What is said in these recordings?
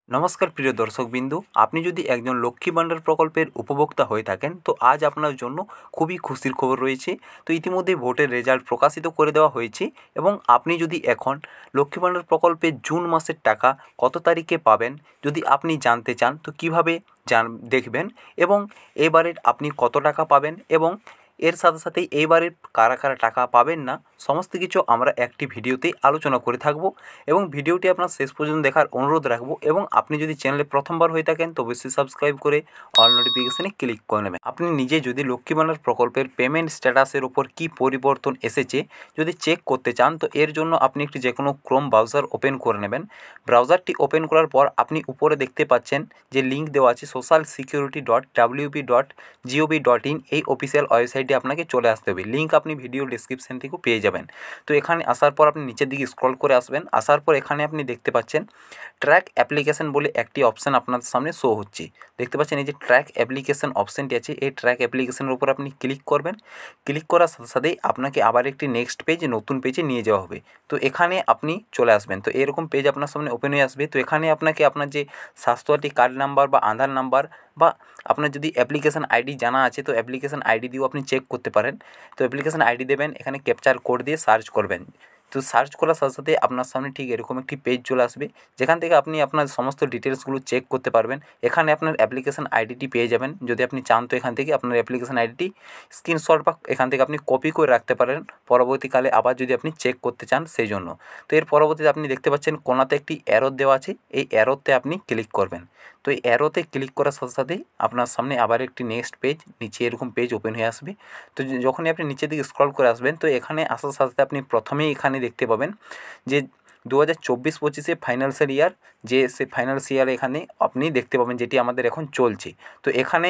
নমস্কার প্রিয় দর্শকবিন্দু, আপনি যদি একজন লক্ষ্মী ভাণ্ডার প্রকল্পের উপভোক্তা হয়ে থাকেন তো আজ আপনার জন্য খুবই খুশির খবর রয়েছে। তো ইতিমধ্যে ভোটের রেজাল্ট প্রকাশিত করে দেওয়া হয়েছে এবং আপনি যদি এখন লক্ষ্মী ভাণ্ডার প্রকল্পে জুন মাসের টাকা কত তারিখে পাবেন যদি আপনি জানতে চান তো কীভাবে দেখবেন এবং এবারের আপনি কত টাকা পাবেন এবং এর সাথে সাথেই এইবারের কারা কারা টাকা পাবেন না সমস্ত কিছু আমরা একটি ভিডিওতেই আলোচনা করে থাকব এবং ভিডিওটি আপনার শেষ পর্যন্ত দেখার অনুরোধ রাখবো এবং আপনি যদি চ্যানেলে প্রথমবার হয়ে থাকেন তো অবশ্যই সাবস্ক্রাইব করে অল নোটিফিকেশানে ক্লিক করে নেবেন। আপনি নিজে যদি লক্ষ্মী ভাণ্ডার প্রকল্পের পেমেন্ট স্ট্যাটাসের ওপর কী পরিবর্তন এসেছে যদি চেক করতে চান তো এর জন্য আপনি একটি যে কোনো ক্রোম ব্রাউজার ওপেন করে নেবেন। ব্রাউজারটি ওপেন করার পর আপনি উপরে দেখতে পাচ্ছেন যে লিঙ্ক দেওয়া আছে socialsecurity.wp.gov.in এই অফিসিয়াল ওয়েবসাইটে আপনাকে চলে আসতে হবে। লিঙ্ক আপনি ভিডিও ডেসক্রিপশন থেকেও পেয়ে যাবেন। তো এখানে আসার পর আপনি নিচের দিকে স্ক্রল করে আসবেন। আসার পর এখানে আপনি দেখতে পাচ্ছেন ট্র্যাক অ্যাপ্লিকেশন বলে একটি অপশান আপনাদের সামনে শো হচ্ছে। দেখতে পাচ্ছেন এই যে ট্র্যাক অ্যাপ্লিকেশন অপশানটি আছে, এই ট্র্যাক অ্যাপ্লিকেশনের উপর আপনি ক্লিক করবেন। ক্লিক করার সাথে সাথেই আপনাকে আবার একটি নেক্সট পেজ নতুন পেজে নিয়ে যাওয়া হবে। তো এখানে আপনি চলে আসবেন। তো এরকম পেজ আপনার সামনে ওপেন হয়ে আসবে। তো এখানে আপনাকে আপনার যে স্বাস্থ্যসাথী কার্ড নাম্বার বা আধার নাম্বার বা আপনার যদি অ্যাপ্লিকেশান আইডি জানা আছে তো অ্যাপ্লিকেশান আইডি দিয়েও আপনি চেক করতে পারেন। তো অ্যাপ্লিকেশান আইডি দেবেন, এখানে ক্যাপচার কোড দিয়ে সার্চ করবেন। তো সার্চ করার সাথে সাথে আপনার সামনে ঠিক এরকম একটি পেজ চলে আসবে যেখান থেকে আপনি আপনার সমস্ত ডিটেলসগুলো চেক করতে পারবেন। এখানে আপনার অ্যাপ্লিকেশান আইডিটি পেয়ে যাবেন। যদি আপনি চান তো এখান থেকে আপনার অ্যাপ্লিকেশান আইডিটি স্ক্রিনশট বা এখান থেকে আপনি কপি করে রাখতে পারেন পরবর্তীকালে আবার যদি আপনি চেক করতে চান সেই জন্য। তো এর পরবর্তীতে আপনি দেখতে পাচ্ছেন কোণাতে একটি অ্যারো দেওয়া আছে, এই অ্যারোতে আপনি ক্লিক করবেন। তো এই অ্যারোতে ক্লিক করার সাথে সাথেই আপনার সামনে আবার একটি নেক্সট পেজ নিচে এরকম পেজ ওপেন হয়ে আসবে। তো যখনই আপনি নিচের দিকে স্ক্রল করে আসবেন তো এখানে আসার সাথে সাথে আপনি প্রথমেই এখানে দেখতে পাবেন যে 2024-25 ফাইন্যান্সিয়াল ইয়ার যে সে ফাইন্যান্সিয়াল এখানে আপনি দেখতে পাবেন যেটি আমাদের এখন চলছে। তো এখানে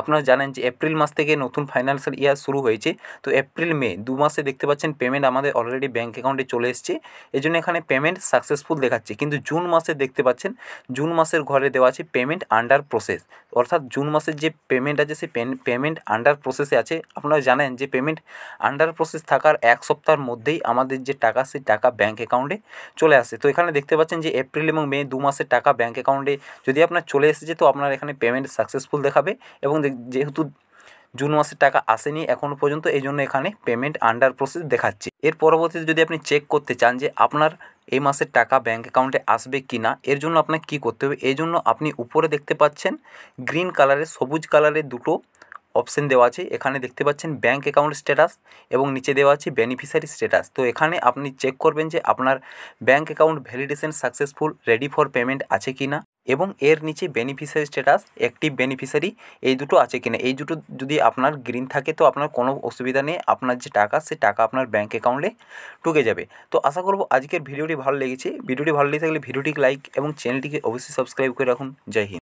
আপনারা জানেন যে এপ্রিল মাস থেকে নতুন ফাইন্যান্সিয়াল ইয়ার শুরু হয়েছে। তো এপ্রিল মে 2 মাসে দেখতে পাচ্ছেন পেমেন্ট আমাদের অলরেডি ব্যাঙ্ক অ্যাকাউন্টে চলে এসেছে, এই জন্য এখানে পেমেন্ট সাকসেসফুল দেখাচ্ছে। কিন্তু জুন মাসে দেখতে পাচ্ছেন জুন মাসের ঘরে দেওয়া আছে পেমেন্ট আন্ডার প্রসেস, অর্থাৎ জুন মাসের যে পেমেন্ট আছে সেই পেমেন্ট আন্ডার প্রসেসে আছে। আপনারা জানেন যে পেমেন্ট আন্ডার প্রসেস থাকার এক সপ্তাহের মধ্যেই আমাদের যে টাকা সেই টাকা ব্যাঙ্ক অ্যাকাউন্টে চলে আসে। তো এখানে দেখতে পাচ্ছেন যে এপ্রিল এবং মে 2 মাসের টাকা ব্যাঙ্ক অ্যাকাউন্টে যদি আপনার চলে এসেছে তো আপনার এখানে পেমেন্ট সাকসেসফুল দেখাবে এবং যেহেতু জুন মাসের টাকা আসেনি এখনও পর্যন্ত এই জন্য এখানে পেমেন্ট আন্ডার প্রসেস দেখাচ্ছে। এর পরবর্তীতে যদি আপনি চেক করতে চান যে আপনার এই মাসের টাকা ব্যাঙ্ক অ্যাকাউন্টে আসবে কি না এর জন্য আপনাকে কী করতে হবে, এই জন্য আপনি উপরে দেখতে পাচ্ছেন গ্রিন কালারের সবুজ কালারের দুটো অপশান দেওয়া আছে। এখানে দেখতে পাচ্ছেন ব্যাঙ্ক অ্যাকাউন্ট স্ট্যাটাস এবং নিচে দেওয়া আছে বেনিফিশিয়ারি স্ট্যাটাস। তো এখানে আপনি চেক করবেন যে আপনার bank account validation successful ready for payment আছে কি না এবং এর নিচে বেনিফিশিয়ারি স্ট্যাটাস অ্যাক্টিভ বেনিফিশিয়ারি এই দুটো আছে কিনা। এই দুটো যদি আপনার গ্রিন থাকে তো আপনার কোনো অসুবিধা নেই, আপনার যে টাকা সে টাকা আপনার ব্যাঙ্ক অ্যাকাউন্টে ঢুকে যাবে। তো আশা করব আজকের ভিডিওটি ভালো লেগেছে। ভিডিওটি ভালো লেগে থাকলে ভিডিওটিকে লাইক এবং চ্যানেলটিকে অবশ্যই সাবস্ক্রাইব করে রাখুন। জয় হিন্দ।